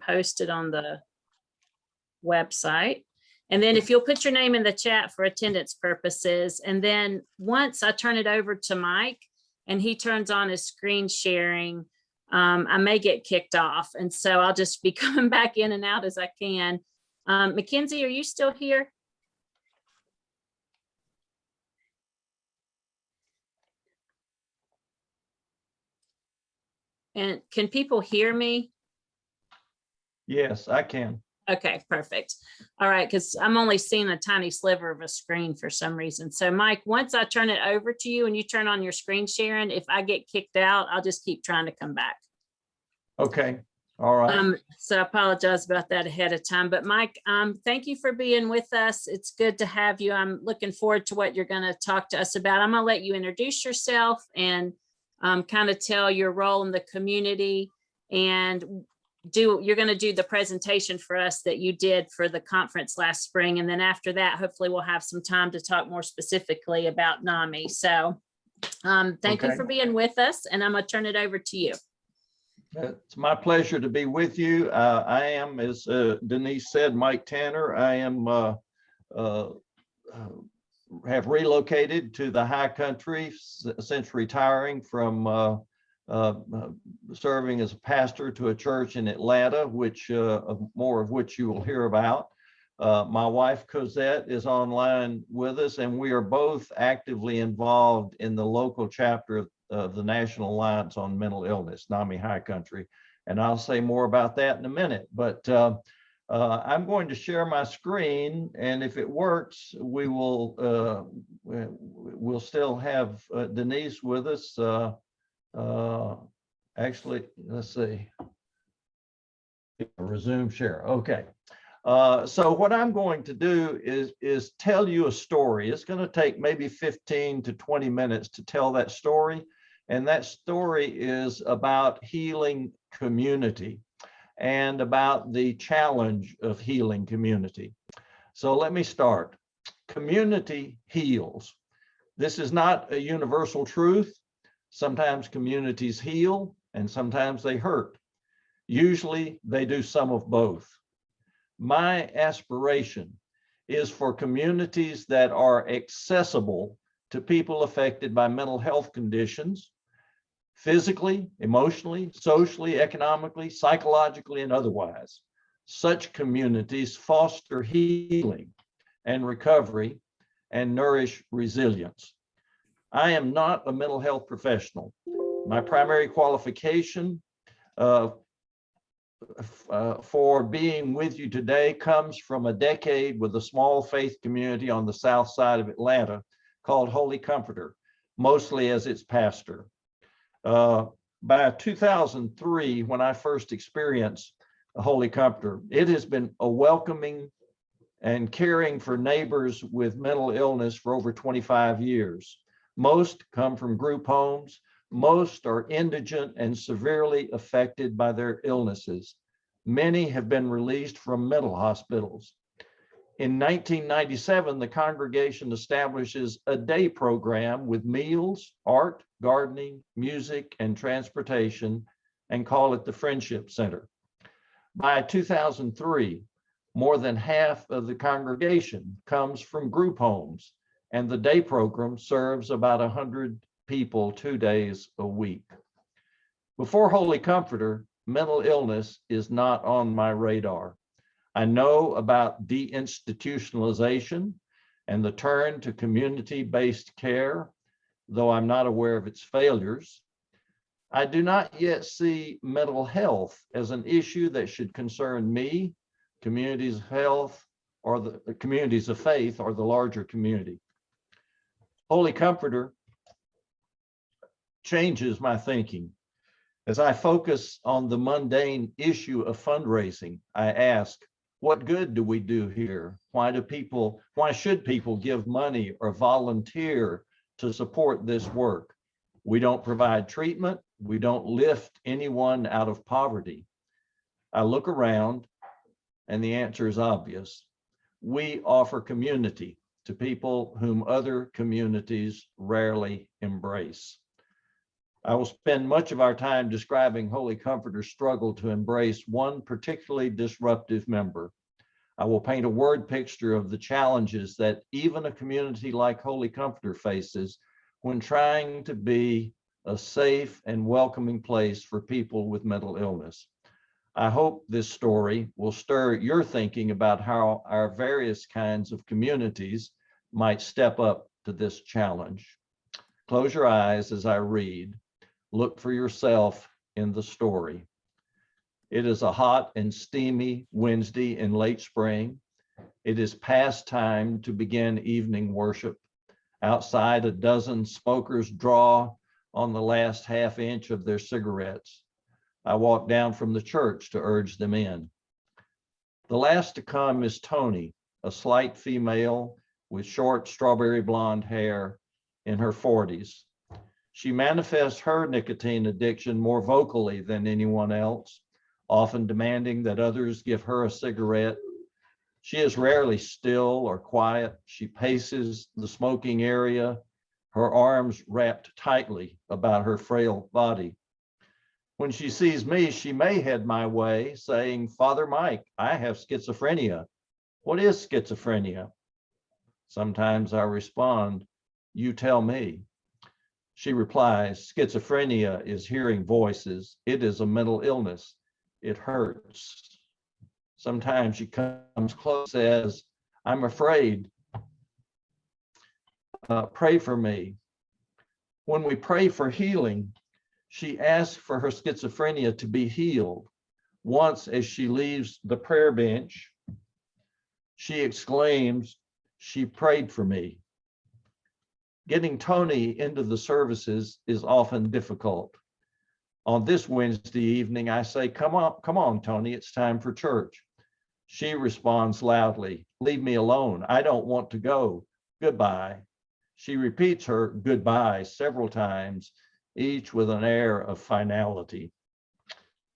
posted on the website. And then if you'll put your name in the chat for attendance purposes. And then once I turn it over to Mike and he turns on his screen sharing, I may get kicked off. And so I'll just be coming back in and out as I can. Mackenzie, are you still here? And can people hear me? Yes, I can. Okay, perfect. All right, because I'm only seeing a tiny sliver of a screen for some reason. So Mike, once I turn it over to you and you turn on your screen sharing, if I get kicked out, I'll just keep trying to come back. Okay, all right. So I apologize about that ahead of time. But Mike, thank you for being with us. It's good to have you. I'm looking forward to what you're going to talk to us about. I'm going to let you introduce yourself and kind of tell your role in the community, and you're going to do the presentation for us that you did for the conference last spring. And then after that, hopefully we'll have some time to talk more specifically about NAMI. So thank you for being with us, and I'm going to turn it over to you. It's my pleasure to be with you. I am, as Denise said, Mike Tanner. I am have relocated to the high country since retiring from serving as a pastor to a church in Atlanta, which more of which you will hear about. My wife Cosette is online with us, and we are both actively involved in the local chapter of the National Alliance on Mental Illness, NAMI High Country. And I'll say more about that in a minute, but I'm going to share my screen, and if it works, we will we'll still have Denise with us. Actually, let's see. Resume share. Okay. So what I'm going to do is tell you a story. It's going to take maybe 15 to 20 minutes to tell that story. And that story is about healing community and about the challenge of healing community. So let me start. Community heals. This is not a universal truth. Sometimes communities heal and sometimes they hurt. Usually they do some of both. My aspiration is for communities that are accessible to people affected by mental health conditions, physically, emotionally, socially, economically, psychologically, and otherwise. Such communities foster healing and recovery and nourish resilience. I am not a mental health professional. My primary qualification for being with you today comes from a decade with a small faith community on the south side of Atlanta called Holy Comforter, mostly as its pastor. By 2003, when I first experienced a Holy Comforter, it has been a welcoming and caring for neighbors with mental illness for over 25 years. Most come from group homes. Most are indigent and severely affected by their illnesses. Many have been released from mental hospitals. In 1997, the congregation establishes a day program with meals, art, gardening, music, and transportation, and call it the Friendship Center. By 2003, more than half of the congregation comes from group homes, and the day program serves about 100 people 2 days a week. Before Holy Comforter, mental illness is not on my radar. I know about deinstitutionalization and the turn to community-based care, though I'm not aware of its failures. I do not yet see mental health as an issue that should concern me, communities of health, or the communities of faith, or the larger community. Holy Comforter changes my thinking. As I focus on the mundane issue of fundraising, I ask, what good do we do here? Why should people give money or volunteer to support this work? We don't provide treatment. We don't lift anyone out of poverty. I look around and the answer is obvious. We offer community to people whom other communities rarely embrace. I will spend much of our time describing Holy Comforter's struggle to embrace one particularly disruptive member. I will paint a word picture of the challenges that even a community like Holy Comforter faces when trying to be a safe and welcoming place for people with mental illness. I hope this story will stir your thinking about how our various kinds of communities might step up to this challenge. Close your eyes as I read. Look for yourself in the story. It is a hot and steamy Wednesday in late spring. It is past time to begin evening worship. Outside, a dozen smokers draw on the last half inch of their cigarettes. I walk down from the church to urge them in. The last to come is Tony, a slight female with short strawberry blonde hair in her 40s. She manifests her nicotine addiction more vocally than anyone else, often demanding that others give her a cigarette. She is rarely still or quiet. She paces the smoking area, her arms wrapped tightly about her frail body. When she sees me, she may head my way, saying, "Father Mike, I have schizophrenia." "What is schizophrenia?" Sometimes I respond, "You tell me." She replies, "Schizophrenia is hearing voices. It is a mental illness. It hurts." Sometimes she comes close, says, "I'm afraid. Pray for me." When we pray for healing, she asks for her schizophrenia to be healed. Once, as she leaves the prayer bench, she exclaims, "She prayed for me." Getting Tony into the services is often difficult. On this Wednesday evening, I say, come on, Tony, it's time for church." She responds loudly, "Leave me alone. I don't want to go. Goodbye." She repeats her goodbye several times, each with an air of finality.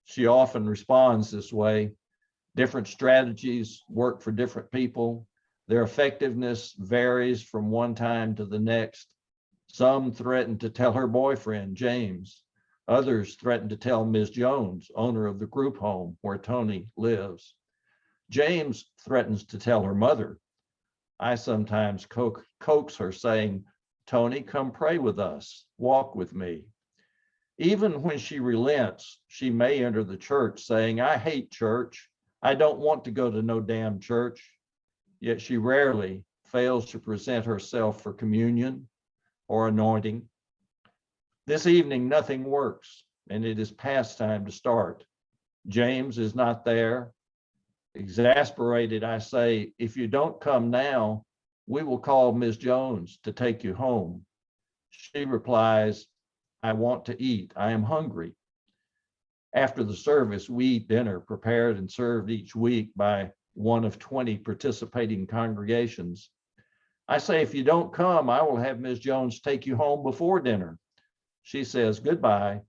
She often responds this way. Different strategies work for different people. Their effectiveness varies from one time to the next. Some threaten to tell her boyfriend, James. Others threaten to tell Ms. Jones, owner of the group home where Tony lives. James threatens to tell her mother. I sometimes coax her, saying, "Tony, come pray with us, walk with me." Even when she relents, she may enter the church saying, "I hate church. I don't want to go to no damn church." Yet she rarely fails to present herself for communion or anointing. This evening, nothing works, and it is past time to start. James is not there. Exasperated, I say, "If you don't come now, we will call Ms. Jones to take you home." She replies, "I want to eat. I am hungry." After the service, we eat dinner prepared and served each week by one of 20 participating congregations. I say, "If you don't come, I will have Ms. Jones take you home before dinner." She says, "Goodbye."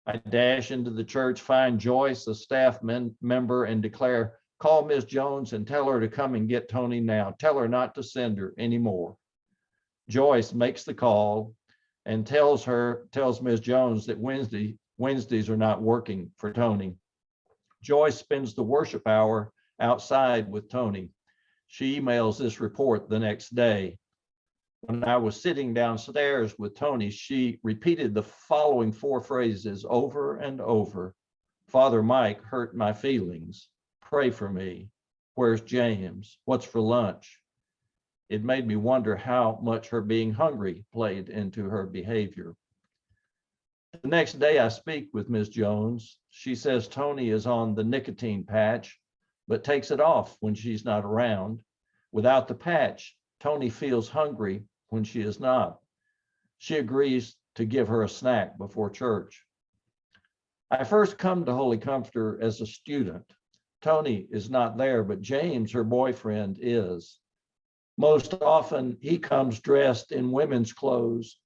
I dash into the church, find Joyce, a staff member, and declare, "Call Ms. Jones and tell her to come and get Tony now. Tell her not to send her anymore." Joyce makes the call and tells Ms. Jones that Wednesdays are not working for Tony. Joyce spends the worship hour outside with Tony. She emails this report the next day. When I was sitting downstairs with Tony, she repeated the following 4 phrases over and over. "Father Mike hurt my feelings. Pray for me. Where's James? What's for lunch?" It made me wonder how much her being hungry played into her behavior. The next day I speak with Ms. Jones. She says Tony is on the nicotine patch, but takes it off when she's not around. Without the patch, Tony feels hungry when she is not. She agrees to give her a snack before church. I first come to Holy Comforter as a student. Tony is not there, but James, her boyfriend, is. Most often, he comes dressed in women's clothes,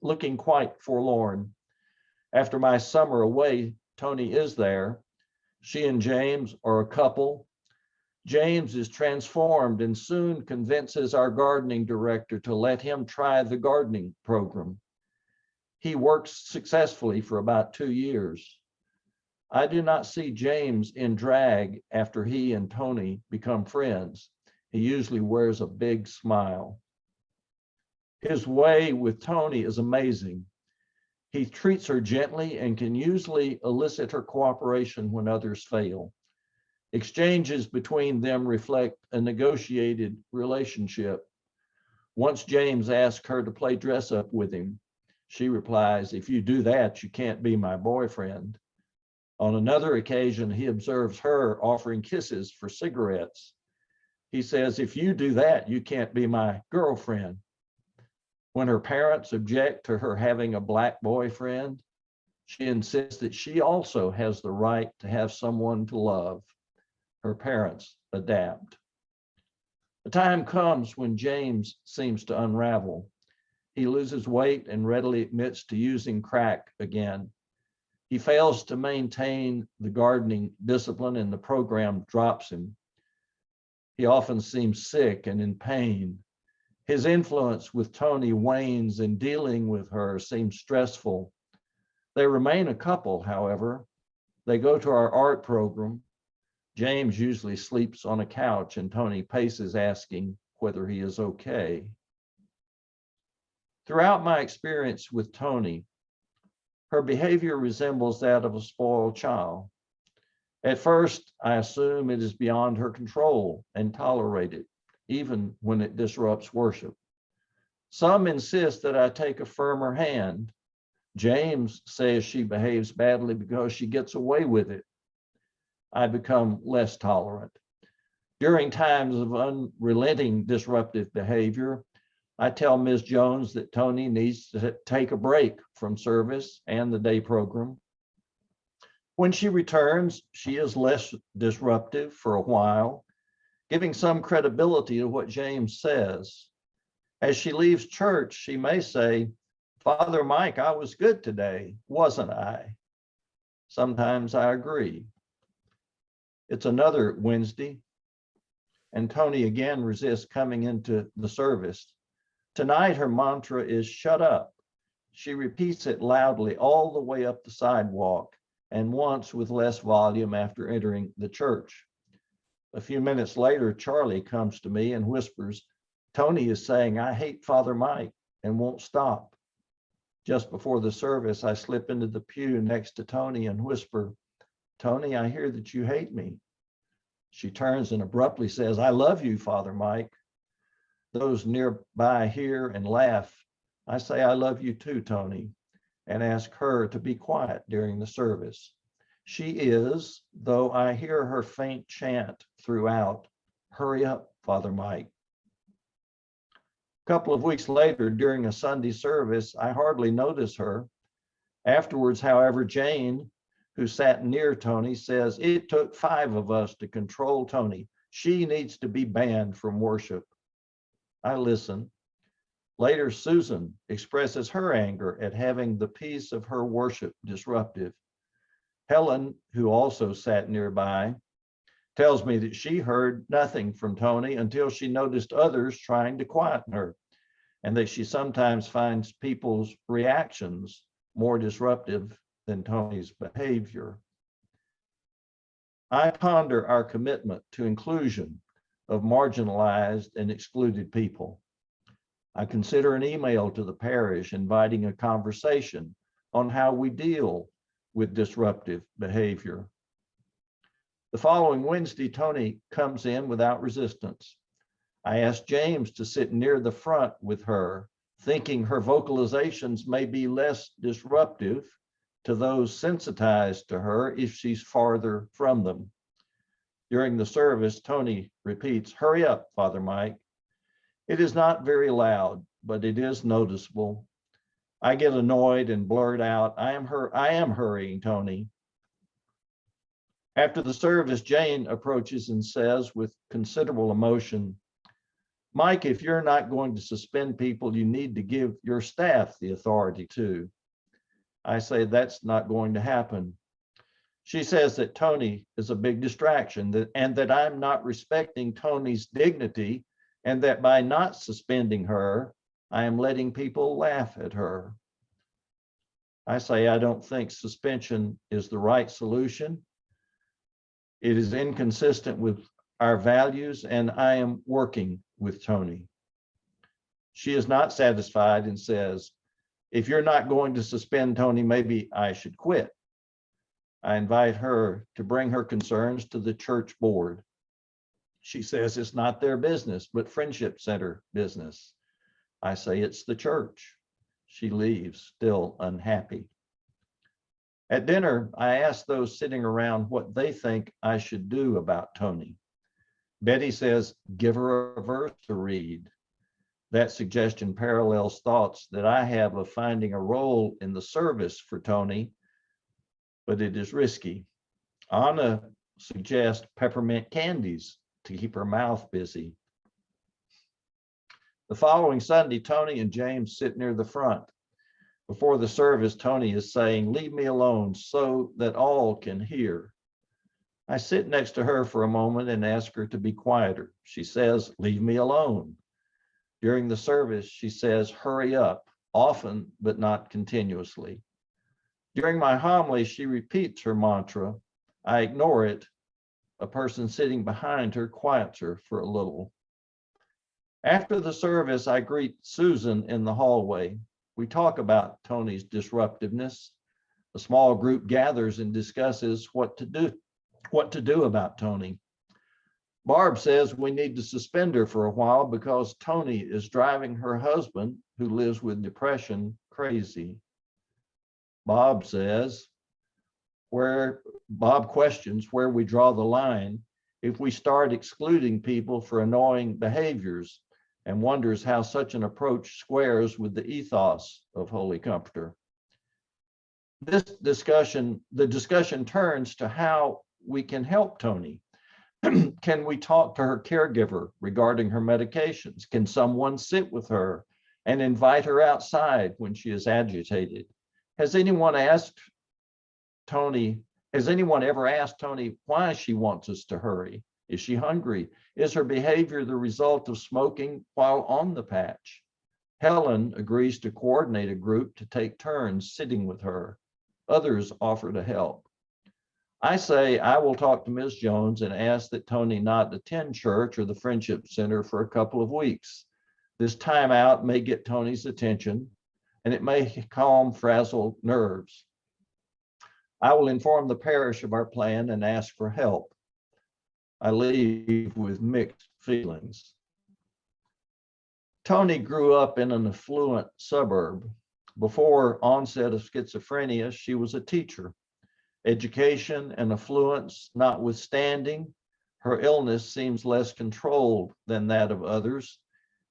looking quite forlorn. After my summer away, Tony is there. She and James are a couple. James is transformed and soon convinces our gardening director to let him try the gardening program. He works successfully for about 2 years. I do not see James in drag after he and Tony become friends. He usually wears a big smile. His way with Tony is amazing. He treats her gently and can usually elicit her cooperation when others fail. Exchanges between them reflect a negotiated relationship. Once James asks her to play dress up with him. She replies, "If you do that, you can't be my boyfriend." On another occasion, he observes her offering kisses for cigarettes. He says, "If you do that, you can't be my girlfriend." When her parents object to her having a black boyfriend, she insists that she also has the right to have someone to love. Her parents adapt. The time comes when James seems to unravel. He loses weight and readily admits to using crack again. He fails to maintain the gardening discipline and the program drops him. He often seems sick and in pain. His influence with Tony wanes and dealing with her seems stressful. They remain a couple, however. They go to our art program. James usually sleeps on a couch and Tony paces asking whether he is okay. Throughout my experience with Tony, her behavior resembles that of a spoiled child. At first, I assume it is beyond her control and tolerate it, even when it disrupts worship. Some insist that I take a firmer hand. James says she behaves badly because she gets away with it. I become less tolerant. During times of unrelenting disruptive behavior, I tell Ms. Jones that Tony needs to take a break from service and the day program. When she returns, she is less disruptive for a while, giving some credibility to what James says. As she leaves church, she may say, "Father Mike, I was good today, wasn't I?" Sometimes I agree. It's another Wednesday, and Tony again resists coming into the service. Tonight, her mantra is "shut up." She repeats it loudly all the way up the sidewalk and once with less volume after entering the church. A few minutes later, Charlie comes to me and whispers, "Tony is saying, 'I hate Father Mike,' and won't stop." Just before the service, I slip into the pew next to Tony and whisper, "Tony, I hear that you hate me." She turns and abruptly says, "I love you, Father Mike." Those nearby hear and laugh. I say, "I love you too, Tony," and ask her to be quiet during the service. She is, though I hear her faint chant throughout, "Hurry up, Father Mike." A couple of weeks later, during a Sunday service, I hardly notice her. Afterwards, however, Jane, who sat near Tony, says, "It took 5 of us to control Tony. She needs to be banned from worship." I listen. Later, Susan expresses her anger at having the peace of her worship disruptive. Helen, who also sat nearby, tells me that she heard nothing from Tony until she noticed others trying to quieten her, and that she sometimes finds people's reactions more disruptive than Tony's behavior. I ponder our commitment to inclusion of marginalized and excluded people. I consider an email to the parish inviting a conversation on how we deal with disruptive behavior. The following Wednesday, Tony comes in without resistance. I ask James to sit near the front with her, thinking her vocalizations may be less disruptive to those sensitized to her if she's farther from them. During the service, Tony repeats, "Hurry up, Father Mike." It is not very loud, but it is noticeable. I get annoyed and blurt out, I am hurrying, Tony." After the service, Jane approaches and says with considerable emotion, "Mike, if you're not going to suspend people, you need to give your staff the authority to." I say that's not going to happen. She says that Tony is a big distraction and that I'm not respecting Tony's dignity, and that by not suspending her, I am letting people laugh at her. I say I don't think suspension is the right solution. It is inconsistent with our values, and I am working with Tony. She is not satisfied and says, if you're not going to suspend Tony, maybe I should quit. I invite her to bring her concerns to the church board. She says it's not their business, but Friendship Center business. I say it's the church. She leaves, still unhappy. At dinner, I ask those sitting around what they think I should do about Tony. Betty says, give her a verse to read. That suggestion parallels thoughts that I have of finding a role in the service for Tony, but it is risky. Anna suggests peppermint candies to keep her mouth busy. The following Sunday, Tony and James sit near the front. Before the service, Tony is saying, leave me alone so that all can hear. I sit next to her for a moment and ask her to be quieter. She says, leave me alone. During the service, she says, hurry up, often, but not continuously. During my homily, she repeats her mantra. I ignore it. A person sitting behind her quiets her for a little. After the service, I greet Susan in the hallway. We talk about Tony's disruptiveness. A small group gathers and discusses what to do about Tony. Barb says we need to suspend her for a while because Tony is driving her husband, who lives with depression, crazy. Bob questions where we draw the line if we start excluding people for annoying behaviors, and wonders how such an approach squares with the ethos of Holy Comforter. The discussion turns to how we can help Tony. Can we talk to her caregiver regarding her medications? Can someone sit with her and invite her outside when she is agitated? Has anyone ever asked Tony why she wants us to hurry? Is she hungry? Is her behavior the result of smoking while on the patch? Helen agrees to coordinate a group to take turns sitting with her. Others offer to help. I say I will talk to Ms. Jones and ask that Tony not attend church or the Friendship Center for a couple of weeks. This time out may get Tony's attention, and it may calm frazzled nerves. I will inform the parish of our plan and ask for help. I leave with mixed feelings. Tony grew up in an affluent suburb. Before onset of schizophrenia, she was a teacher. Education and affluence notwithstanding, her illness seems less controlled than that of others,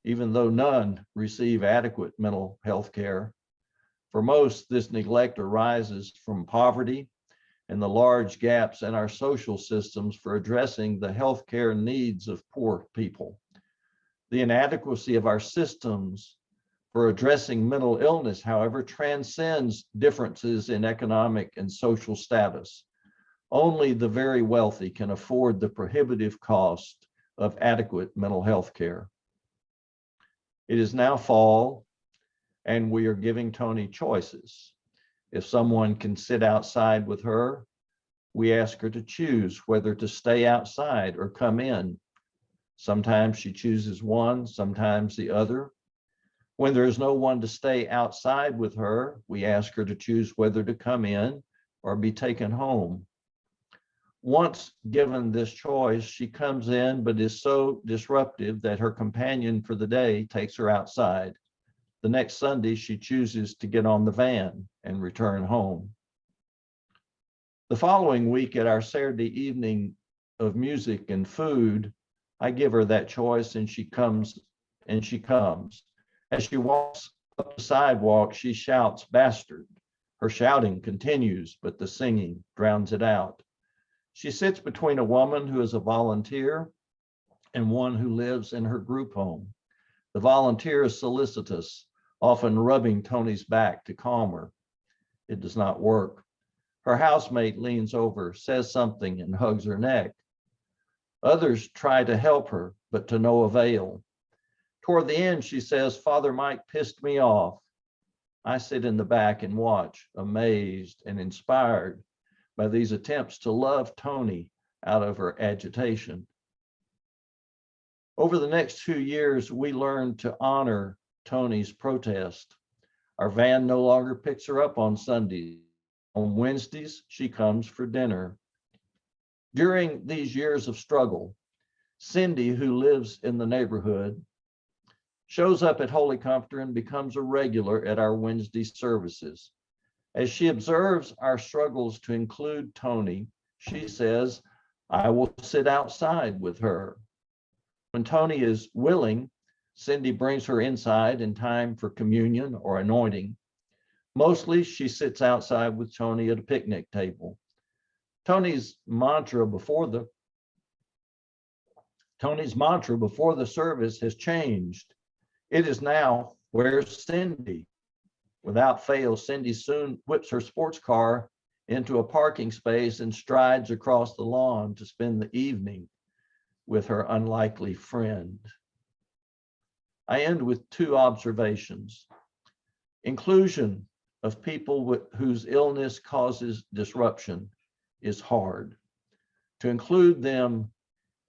even though none receive adequate mental health care. For most, this neglect arises from poverty and the large gaps in our social systems for addressing the healthcare needs of poor people. The inadequacy of our systems for addressing mental illness, however, transcends differences in economic and social status. Only the very wealthy can afford the prohibitive cost of adequate mental health care. It is now fall, and we are giving Tony choices. If someone can sit outside with her, we ask her to choose whether to stay outside or come in. Sometimes she chooses one, sometimes the other. When there is no one to stay outside with her, we ask her to choose whether to come in or be taken home. Once given this choice, she comes in, but is so disruptive that her companion for the day takes her outside. The next Sunday, she chooses to get on the van and return home. The following week at our Saturday evening of music and food, I give her that choice and she comes. As she walks up the sidewalk, she shouts, "Bastard." Her shouting continues, but the singing drowns it out. She sits between a woman who is a volunteer and one who lives in her group home. The volunteer is solicitous, often rubbing Tony's back to calm her. It does not work. Her housemate leans over, says something, and hugs her neck. Others try to help her, but to no avail. Toward the end, she says, "Father Mike pissed me off." I sit in the back and watch, amazed and inspired by these attempts to love Tony out of her agitation. Over the next 2 years, we learned to honor Tony's protest. Our van no longer picks her up on Sundays. On Wednesdays, she comes for dinner. During these years of struggle, Cindy, who lives in the neighborhood, shows up at Holy Comforter and becomes a regular at our Wednesday services. As she observes our struggles to include Tony, she says, I will sit outside with her. When Tony is willing, Cindy brings her inside in time for communion or anointing. Mostly she sits outside with Tony at a picnic table. Tony's mantra before the service has changed. It is now, where's Cindy? Without fail, Cindy soon whips her sports car into a parking space and strides across the lawn to spend the evening with her unlikely friend. I end with 2 observations. Inclusion of people whose illness causes disruption is hard. To include them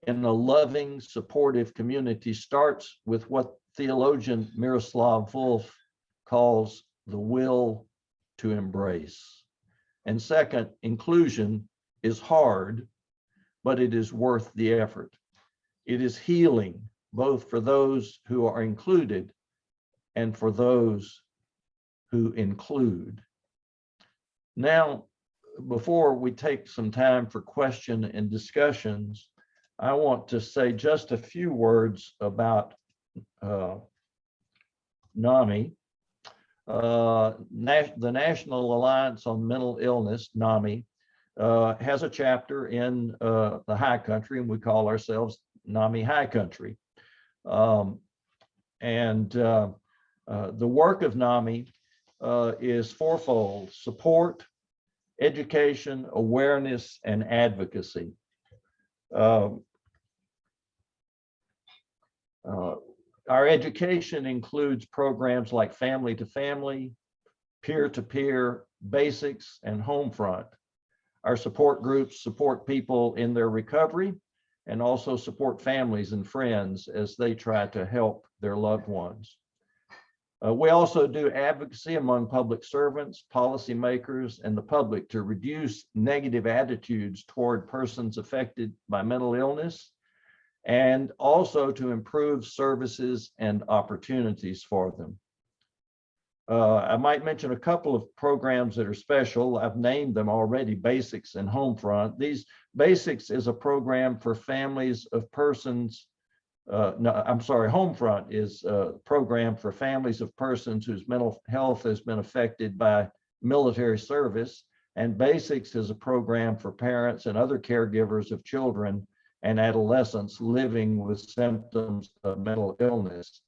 in a loving, supportive community starts with what theologian Miroslav Volf calls the will to embrace. And second, inclusion is hard, but it is worth the effort. It is healing, both for those who are included and for those who include. Now, before we take some time for question and discussions, I want to say just a few words about NAMI. The National Alliance on Mental Illness, NAMI, has a chapter in the High Country, and we call ourselves NAMI High Country. The work of NAMI is fourfold: support, education, awareness, and advocacy. Our education includes programs like Family to Family, Peer-to-Peer, Basics, and Homefront. Our support groups support people in their recovery and also support families and friends as they try to help their loved ones. We also do advocacy among public servants, policymakers, and the public to reduce negative attitudes toward persons affected by mental illness, and also to improve services and opportunities for them. I might mention a couple of programs that are special. I've named them already, Basics and Homefront. These Basics is a program for families of persons, Homefront is a program for families of persons whose mental health has been affected by military service. And Basics is a program for parents and other caregivers of children and adolescents living with symptoms of mental illness.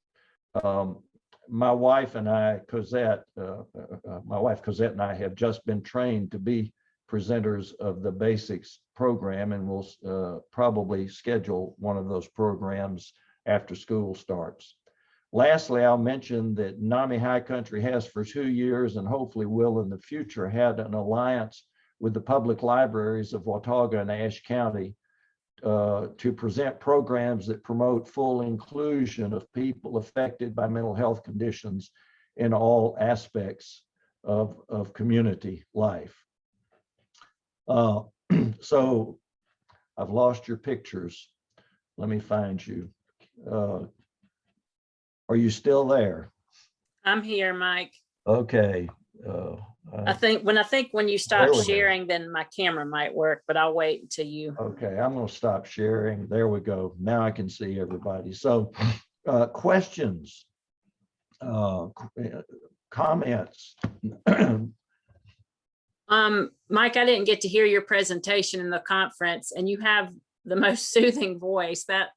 My wife and I, Cosette, and I have just been trained to be presenters of the Basics program, and we'll probably schedule one of those programs after school starts. Lastly, I'll mention that NAMI High Country has for 2 years, and hopefully will in the future, had an alliance with the public libraries of Watauga and Ashe County to present programs that promote full inclusion of people affected by mental health conditions in all aspects of community life. So I've lost your pictures. Let me find you. Are you still there? I'm here, Mike. Okay. I think when you stop There we go. sharing, then my camera might work, but I'll wait until you. Okay, I'm going to stop sharing. There we go. Now I can see everybody. So questions, comments. Mike, I didn't get to hear your presentation in the conference, and you have the most soothing voice. That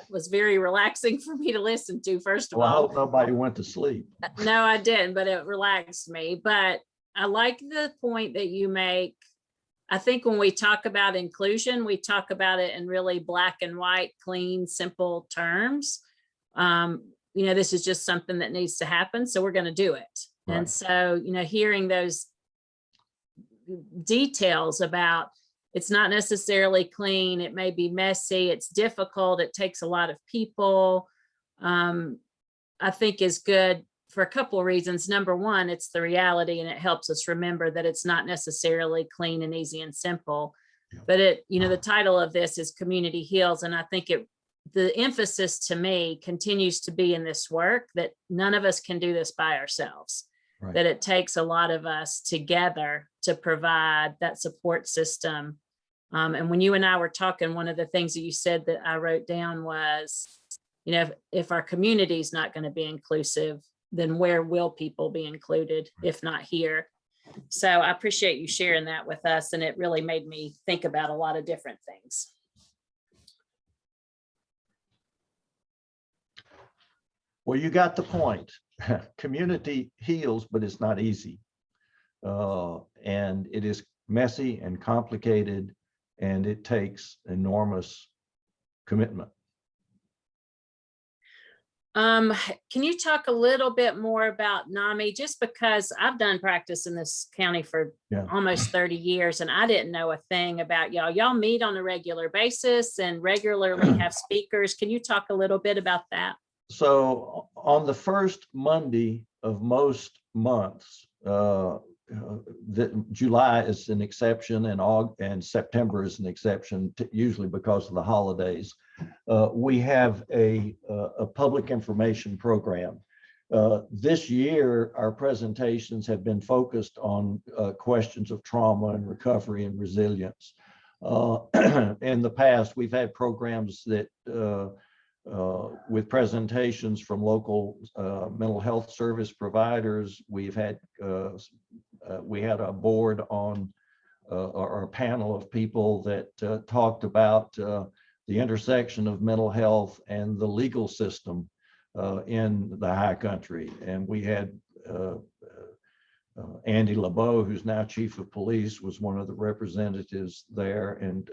was very relaxing for me to listen to, first of Well, I all. hope nobody went to sleep. No, I didn't, but it relaxed me. But I like the point that you make. I think when we talk about inclusion, we talk about it in really black and white, clean, simple terms. This is just something that needs to happen, so we're going to do it. And Right. so, hearing those details about it's not necessarily clean, it may be messy, it's difficult, it takes a lot of people, I think is good for a couple of reasons. Number one, it's the reality, and it helps us remember that it's not necessarily clean and easy and simple. But the title of this is Community Heals, and I think the emphasis to me continues to be in this work that none of us can do this by ourselves. Right. That it takes a lot of us together to provide that support system. And when you and I were talking, one of the things that you said that I wrote down was, if our community is not going to be inclusive, then where will people be included if not here? So I appreciate you sharing that with us, and it really made me think about a lot of different things. Well, you got the point. Community heals, but it's not easy. And it is messy and complicated, and it takes enormous commitment. Can you talk a little bit more about NAMI? Just because I've done practice in this county for almost 30 years, and I didn't know a thing about y'all. Y'all meet on a regular basis and regularly have speakers. Can you talk a little bit about that? So on the first Monday of most months, July is an exception, and September is an exception, usually because of the holidays. We have a public information program. This year, our presentations have been focused on questions of trauma and recovery and resilience. In the past, we've had programs that with presentations from local mental health service providers. We had a board on or a panel of people that talked about the intersection of mental health and the legal system in the high country. And we had Andy LeBeau, who's now chief of police, was one of the representatives there. And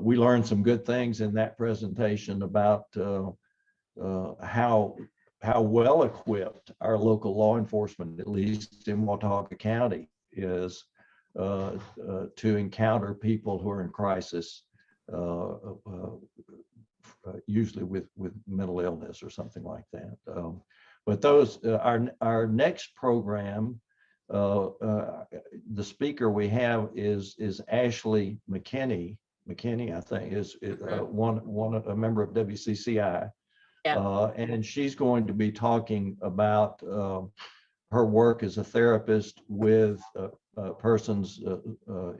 we learned some good things in that presentation about how well equipped our local law enforcement, at least in Watauga County, is to encounter people who are in crisis, usually with mental illness or something like that. But those our next program, the speaker we have is Ashley McKinney, I think, is a member of WCCI. Yeah. And she's going to be talking about her work as a therapist with persons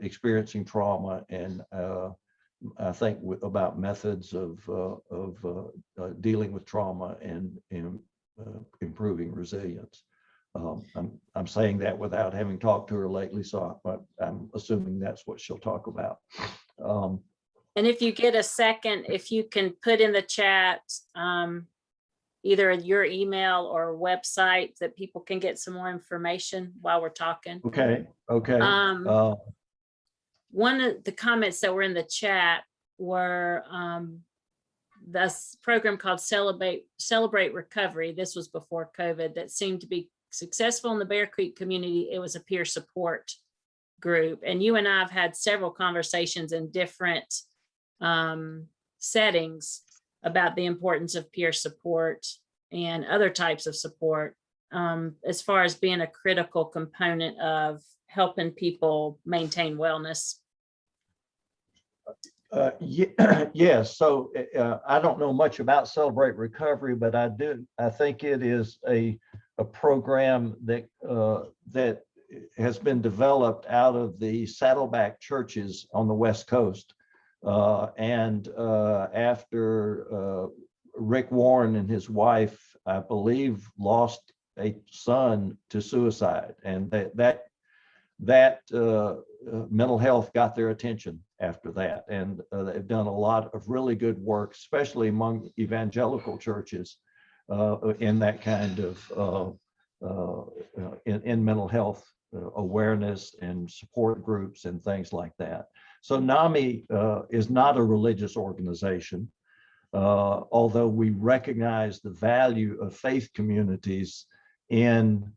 experiencing trauma, and I think about methods of dealing with trauma and improving resilience. I'm saying that without having talked to her lately, so I'm assuming that's what she'll talk about. And if you get a second, if you can put in the chat either your email or website that people can get some more information while we're talking. Okay. One of the comments that were in the chat were this program called Celebrate Recovery. This was before COVID, that seemed to be successful in the Bear Creek community. It was a peer support group. And you and I have had several conversations in different settings about the importance of peer support and other types of support as far as being a critical component of helping people maintain wellness. Yes. So I don't know much about Celebrate Recovery, but I think it is a program that that has been developed out of the Saddleback churches on the West Coast. And after Rick Warren and his wife, I believe, lost a son to suicide, and that mental health got their attention after that. And they've done a lot of really good work, especially among evangelical churches in that kind of in mental health awareness and support groups and things like that. So NAMI is not a religious organization, although we recognize the value of faith communities in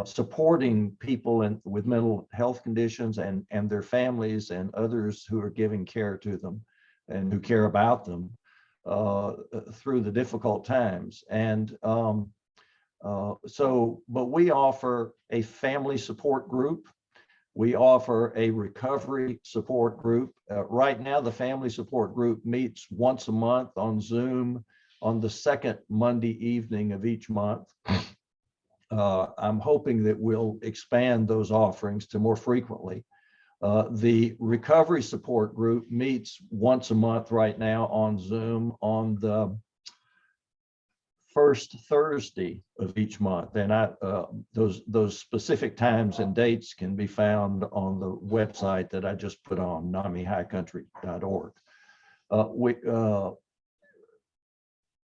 supporting people with mental health conditions and their families and others who are giving care to them and who care about them through the difficult times. And but we offer a family support group. We offer a recovery support group. Right now, the family support group meets once a month on Zoom on the second Monday evening of each month. I'm hoping that we'll expand those offerings to more frequently. The recovery support group meets once a month right now on Zoom on the first Thursday of each month, and those specific times and dates can be found on the website that I just put on, NAMIHighCountry.org.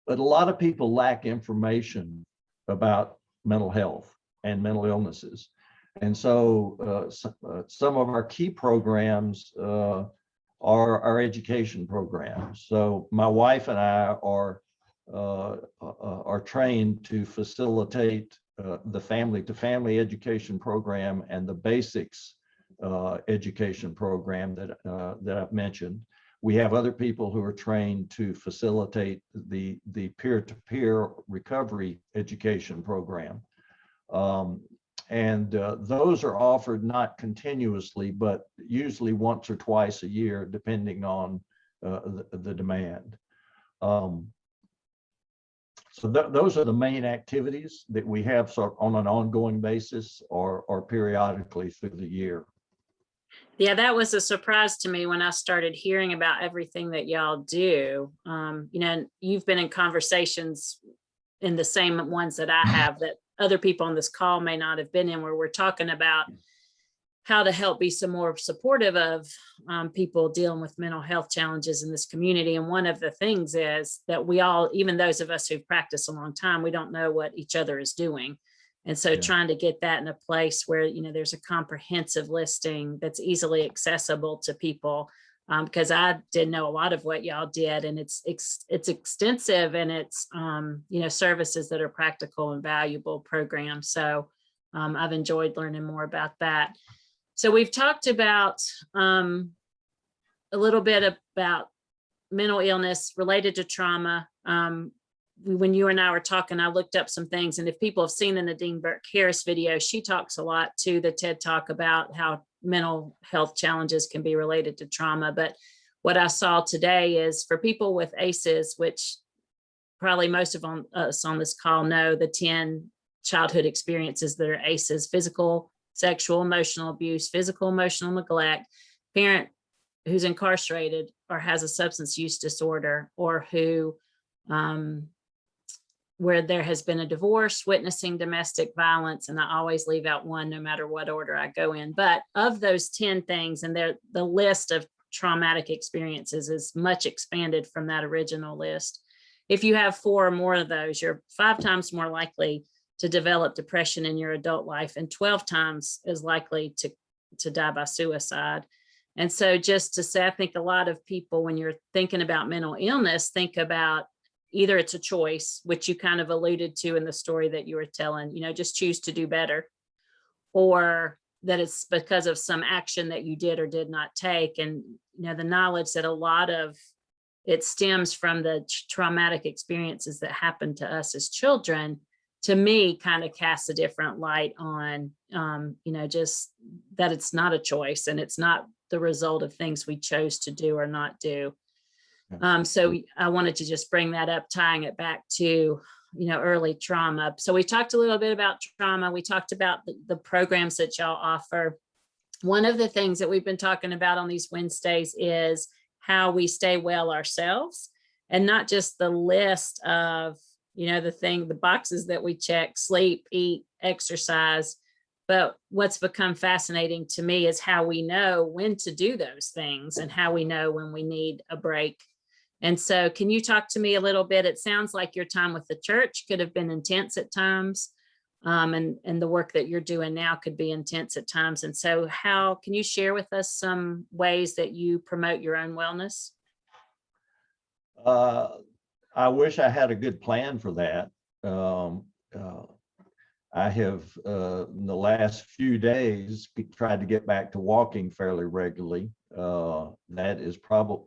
But a lot of people lack information about mental health and mental illnesses, and so some of our key programs are our education programs. So my wife and I are trained to facilitate the family-to-family education program and the basics education program that I've mentioned. We have other people who are trained to facilitate the peer-to-peer recovery education program. Those are offered not continuously, but usually once or twice a year, depending on the demand. So those are the main activities that we have sort of on an ongoing basis or periodically through the year. Yeah, that was a surprise to me when I started hearing about everything that y'all do. You know, you've been in conversations in the same ones that I have that other people on this call may not have been in, where we're talking about how to help be some more supportive of people dealing with mental health challenges in this community. And one of the things is that we all, even those of us who've practiced a long time, we don't know what each other is doing. And so trying to get that in a place where, you know, there's a comprehensive listing that's easily accessible to people, because I didn't know a lot of what y'all did, and it's extensive, and it's, you know, services that are practical and valuable programs. So I've enjoyed learning more about that. So we've talked about a little bit about mental illness related to trauma. When you and I were talking, I looked up some things, and if people have seen the Nadine Burke-Harris video, she talks a lot to the TED Talk about how mental health challenges can be related to trauma. But what I saw today is for people with ACEs, which probably most of us on this call know the 10 childhood experiences that are ACEs: physical, sexual, emotional abuse, physical, emotional neglect, parent who's incarcerated or has a substance use disorder, or who where there has been a divorce, witnessing domestic violence, and I always leave out one no matter what order I go in. But of those 10 things, and the list of traumatic experiences is much expanded from that original list. If you have 4 or more of those, you're 5 times more likely to develop depression in your adult life, and 12 times as likely to die by suicide. And so just to say, I think a lot of people, when you're thinking about mental illness, think about either it's a choice, which you kind of alluded to in the story that you were telling, you know, just choose to do better, or that it's because of some action that you did or did not take. And, you know, the knowledge that a lot of it stems from the traumatic experiences that happened to us as children, to me, kind of casts a different light on, you know, just that it's not a choice, and it's not the result of things we chose to do or not do. So I wanted to just bring that up, tying it back to, you know, early trauma. So we talked a little bit about trauma. We talked about the programs that y'all offer. One of the things that we've been talking about on these Wednesdays is how we stay well ourselves, and not just the list of, you know, the boxes that we check: sleep, eat, exercise. But what's become fascinating to me is how we know when to do those things, and how we know when we need a break. And so can you talk to me a little bit? It sounds like your time with the church could have been intense at times, and the work that you're doing now could be intense at times. And so how can you share with us some ways that you promote your own wellness? I wish I had a good plan for that. I have, in the last few days, tried to get back to walking fairly regularly. That is probably,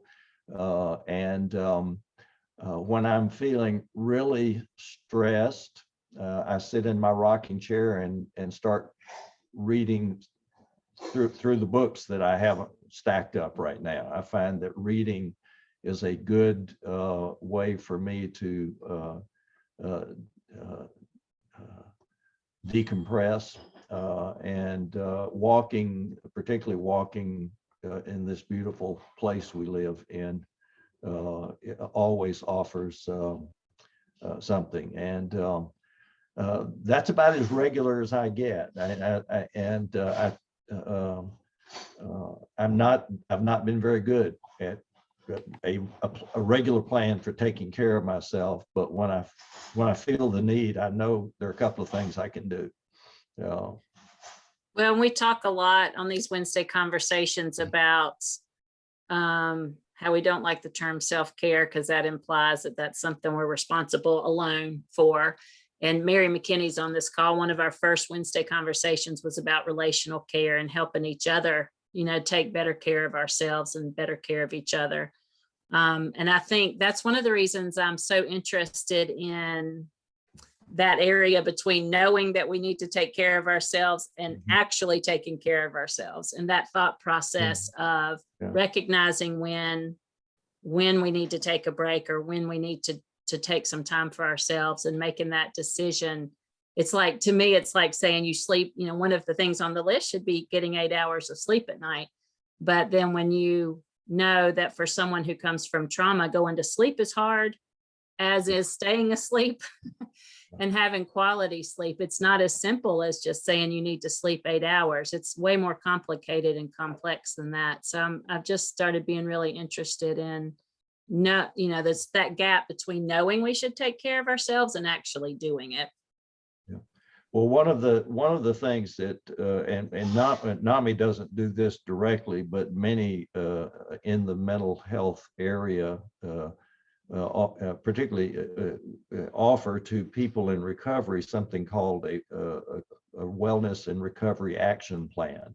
when I'm feeling really stressed, I sit in my rocking chair and start reading through the books that I have stacked up right now. I find that reading is a good way for me to decompress, and walking, particularly walking in this beautiful place we live in, it always offers something. And that's about as regular as I get. I've not been very good at a regular plan for taking care of myself, but when I feel the need, I know there are a couple of things I can do. Well, we talk a lot on these Wednesday conversations about how we don't like the term self-care because that implies that that's something we're responsible alone for. And Mary McKinney's on this call. One of our first Wednesday conversations was about relational care and helping each other, take better care of ourselves and better care of each other. And I think that's one of the reasons I'm so interested in that area between knowing that we need to take care of ourselves and actually taking care of ourselves, and that thought process of recognizing when we need to take a break or when we need to take some time for ourselves and making that decision. It's like, to me, it's like saying you sleep, one of the things on the list should be getting 8 hours of sleep at night. But then when you know that for someone who comes from trauma, going to sleep is hard, as is staying asleep and having quality sleep. It's not as simple as just saying you need to sleep 8 hours. It's way more complicated and complex than that. So I've just started being really interested in there's that gap between knowing we should take care of ourselves and actually doing it. Yeah. Well, one of the things that and NAMI doesn't do this directly, but many in the mental health area particularly offer to people in recovery something called a wellness and recovery action plan,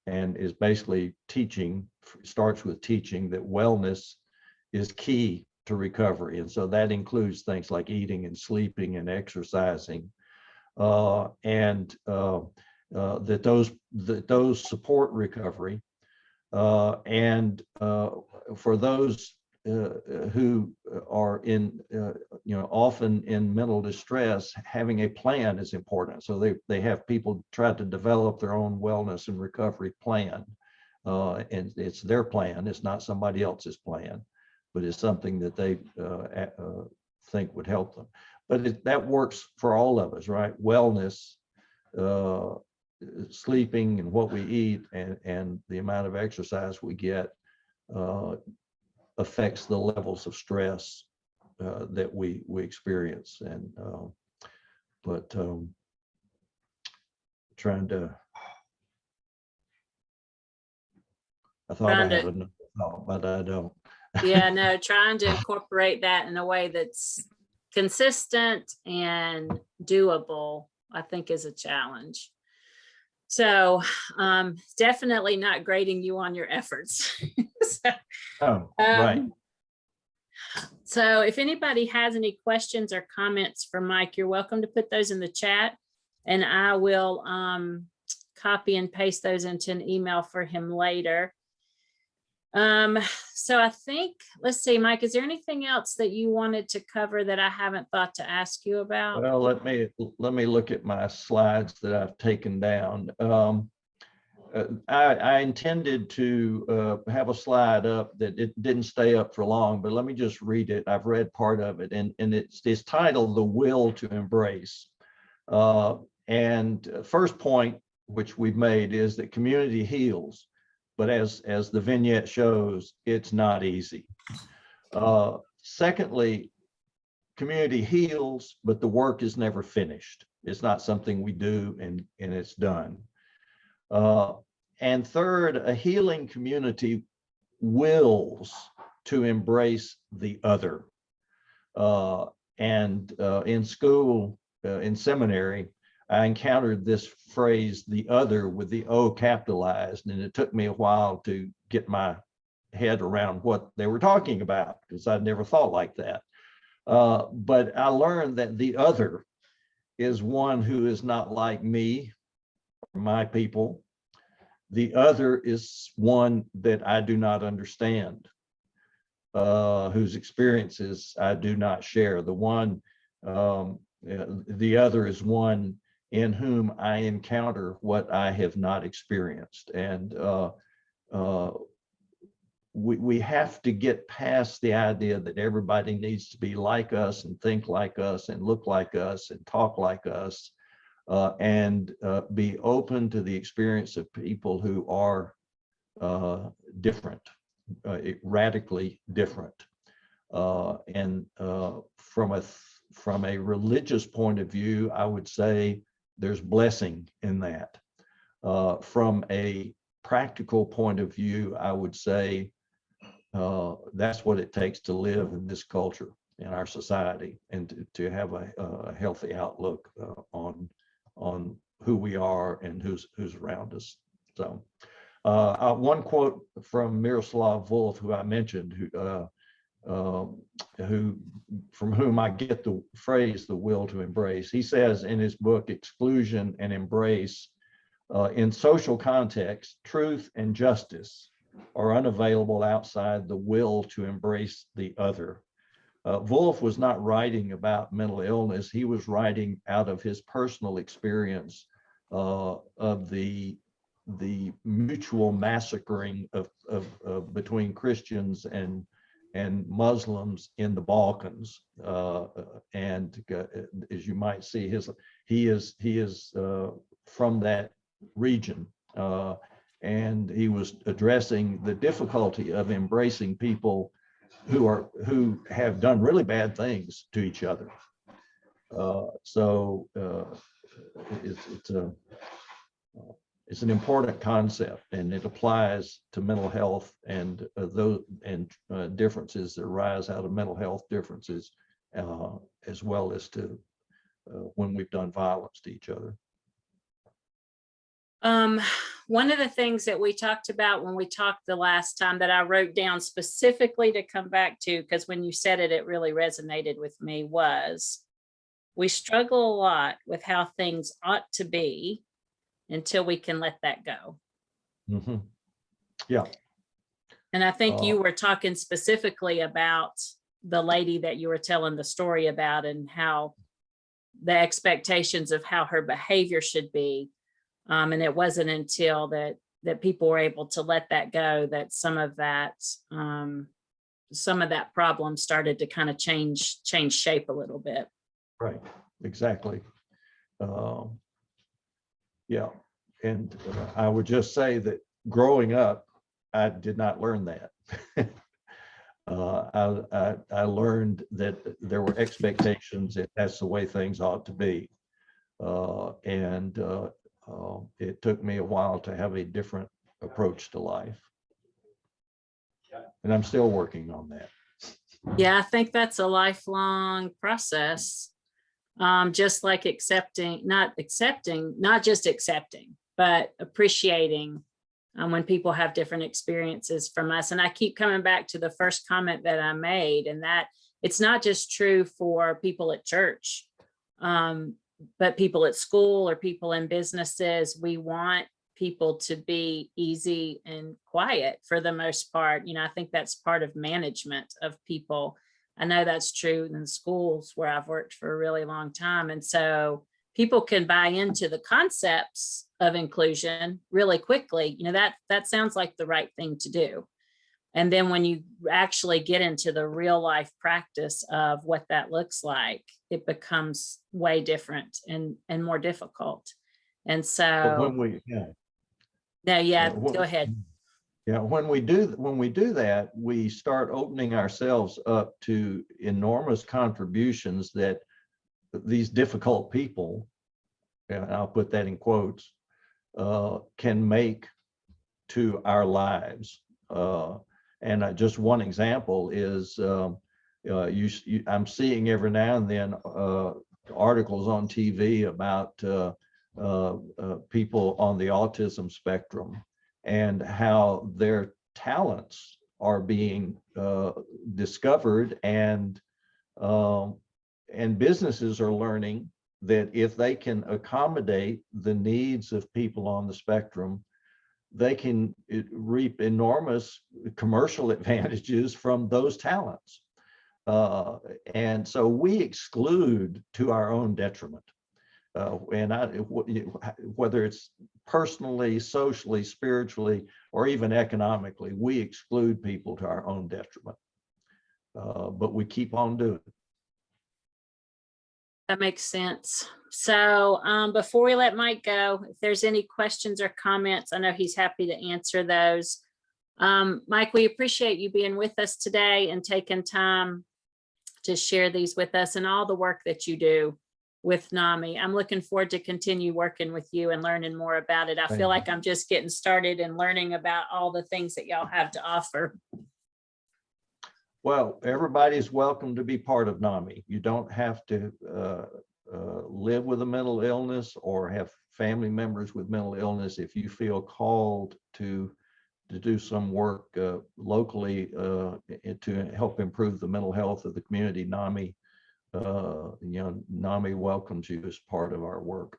and is basically starts with teaching that wellness is key to recovery. And so that includes things like eating and sleeping and exercising, and that those support recovery, and for those who are often in mental distress, having a plan is important. So they have people try to develop their own wellness and recovery plan, and it's their plan. It's not somebody else's plan, but it's something that they think would help them. But that works for all of us, right? Wellness, sleeping and what we eat, and the amount of exercise we get affects the levels of stress that we experience. And I thought I had enough thought, but I don't. Yeah, no, trying to incorporate that in a way that's consistent and doable, I think, is a challenge. So definitely not grading you on your efforts. Right. So if anybody has any questions or comments for Mike, you're welcome to put those in the chat, and I will copy and paste those into an email for him later. So I think, let's see, Mike, is there anything else that you wanted to cover that I haven't thought to ask you about? Well, let me look at my slides that I've taken down. I intended to have a slide up that it didn't stay up for long, but let me just read it. I've read part of it, and it's titled "The Will to Embrace." And first point, which we've made, is that community heals, but as the vignette shows, it's not easy. Secondly, community heals, but the work is never finished. It's not something we do and it's done. And third, a healing community wills to embrace the other. And in school, in seminary, I encountered this phrase, the other, with the O capitalized, and it took me a while to get my head around what they were talking about, because I'd never thought like that. But I learned that the other is one who is not like me, my people. The other is one that I do not understand, whose experiences I do not share. The other is one in whom I encounter what I have not experienced. And we have to get past the idea that everybody needs to be like us and think like us and look like us and talk like us, and be open to the experience of people who are different, radically different. And from a religious point of view, I would say there's blessing in that. From a practical point of view, I would say that's what it takes to live in this culture, in our society, and to have a healthy outlook on who we are and who's around us. So one quote from Miroslav Volf, who I mentioned, from whom I get the phrase, the will to embrace. He says in his book, Exclusion and Embrace, in social context, truth and justice are unavailable outside the will to embrace the other. Volf was not writing about mental illness. He was writing out of his personal experience of the mutual massacring of between Christians and Muslims in the Balkans. And as you might see, he is from that region. And he was addressing the difficulty of embracing people who have done really bad things to each other. So it's an important concept, and it applies to mental health and differences that arise out of mental health differences, as well as to when we've done violence to each other. One of the things that we talked about when we talked the last time, that I wrote down specifically to come back to, because when you said it, it really resonated with me, was we struggle a lot with how things ought to be until we can let that go. Mm-hmm. Yeah. And I think you were talking specifically about the lady that you were telling the story about, and how the expectations of how her behavior should be. And it wasn't until that people were able to let that go that some of that problem started to kind of change shape a little bit. Right. Exactly. Yeah. And I would just say that growing up, I did not learn that. I learned that there were expectations that that's the way things ought to be. And it took me a while to have a different approach to life. And I'm still working on that. Yeah, I think that's a lifelong process. Just like not just accepting, but appreciating when people have different experiences from us. And I keep coming back to the first comment that I made, and that it's not just true for people at church, but people at school or people in businesses. We want people to be easy and quiet for the most part. I think that's part of management of people. I know that's true in schools where I've worked for a really long time. And so people can buy into the concepts of inclusion really quickly. That sounds like the right thing to do. And then when you actually get into the real life practice of what that looks like, it becomes way different and more difficult. And so go ahead. Yeah, when we do that, we start opening ourselves up to enormous contributions that these difficult people, and I'll put that in quotes, can make to our lives. And just one example is I'm seeing every now and then articles on TV about people on the autism spectrum and how their talents are being discovered, and businesses are learning that if they can accommodate the needs of people on the spectrum, they can reap enormous commercial advantages from those talents. And so we exclude to our own detriment. Whether it's personally, socially, spiritually, or even economically, we exclude people to our own detriment. But we keep on doing it. That makes sense. So before we let Mike go, if there's any questions or comments, I know he's happy to answer those. Mike, we appreciate you being with us today and taking time to share these with us and all the work that you do with NAMI. I'm looking forward to continue working with you and learning more about it. I feel like I'm just getting started and learning about all the things that y'all have to offer. Well, everybody's welcome to be part of NAMI. You don't have to live with a mental illness or have family members with mental illness. If you feel called to do some work locally to help improve the mental health of the community, NAMI, NAMI welcomes you as part of our work.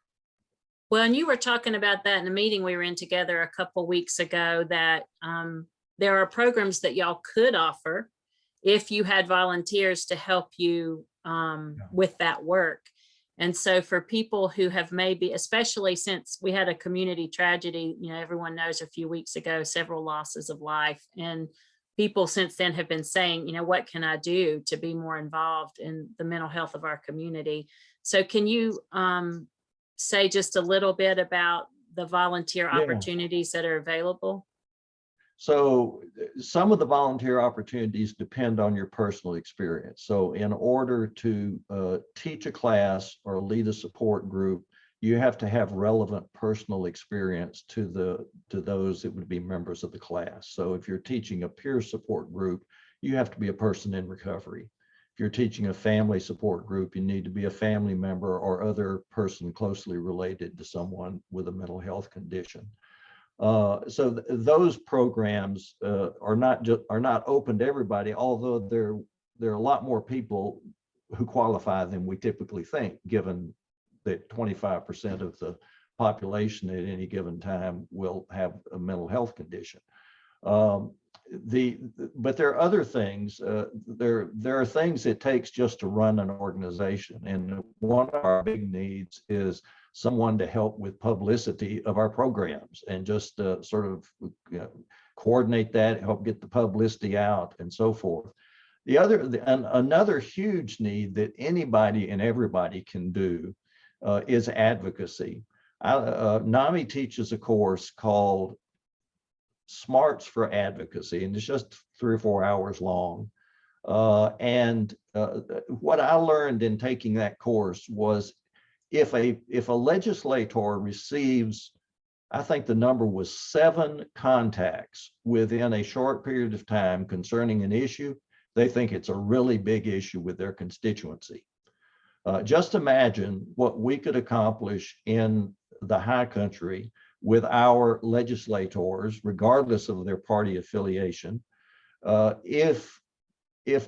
Well, and you were talking about that in a meeting we were in together a couple weeks ago, that there are programs that y'all could offer if you had volunteers to help you with that work. And so for people who have maybe, especially since we had a community tragedy, everyone knows a few weeks ago, several losses of life, and people since then have been saying, what can I do to be more involved in the mental health of our community? So can you say just a little bit about the volunteer opportunities that are available? So some of the volunteer opportunities depend on your personal experience. So in order to teach a class or lead a support group, you have to have relevant personal experience to those that would be members of the class. So if you're teaching a peer support group, you have to be a person in recovery. If you're teaching a family support group, you need to be a family member or other person closely related to someone with a mental health condition. So those programs are not open to everybody, although there are a lot more people who qualify than we typically think, given that 25% of the population at any given time will have a mental health condition. But there are other things. There are things it takes just to run an organization, and one of our big needs is someone to help with publicity of our programs and just sort of coordinate that, help get the publicity out, and so forth. Another huge need that anybody and everybody can do is advocacy. NAMI teaches a course called Smarts for Advocacy, and it's just 3 or 4 hours long. What I learned in taking that course was if a legislator receives, I think the number was 7 contacts within a short period of time concerning an issue, they think it's a really big issue with their constituency. Just imagine what we could accomplish in the high country with our legislators, regardless of their party affiliation, if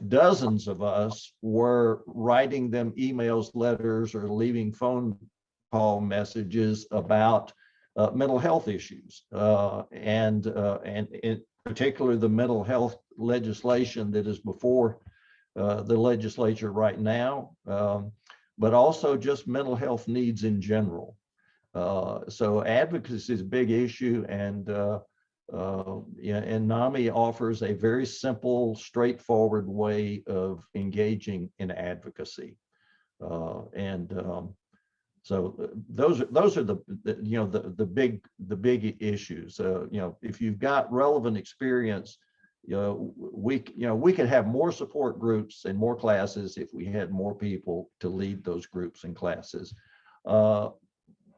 dozens of us were writing them emails, letters, or leaving phone call messages about mental health issues, and in particular the mental health legislation that is before the legislature right now, but also just mental health needs in general. So advocacy is a big issue, and NAMI offers a very simple, straightforward way of engaging in advocacy. So those are the big issues. If you've got relevant experience, we could have more support groups and more classes if we had more people to lead those groups and classes.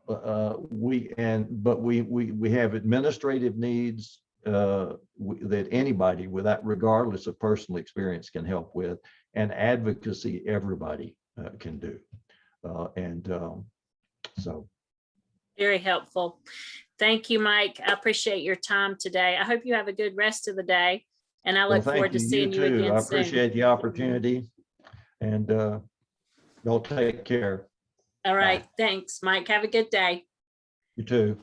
We have administrative needs that anybody regardless of personal experience can help with, and advocacy everybody can do. So Very helpful. Thank you, Mike. I appreciate your time today. I hope you have a good rest of the day. And I well, look forward thank to you. seeing you too. again I soon. appreciate the opportunity, and y'all take care. All right. Thanks, Mike. Have a good day. You too.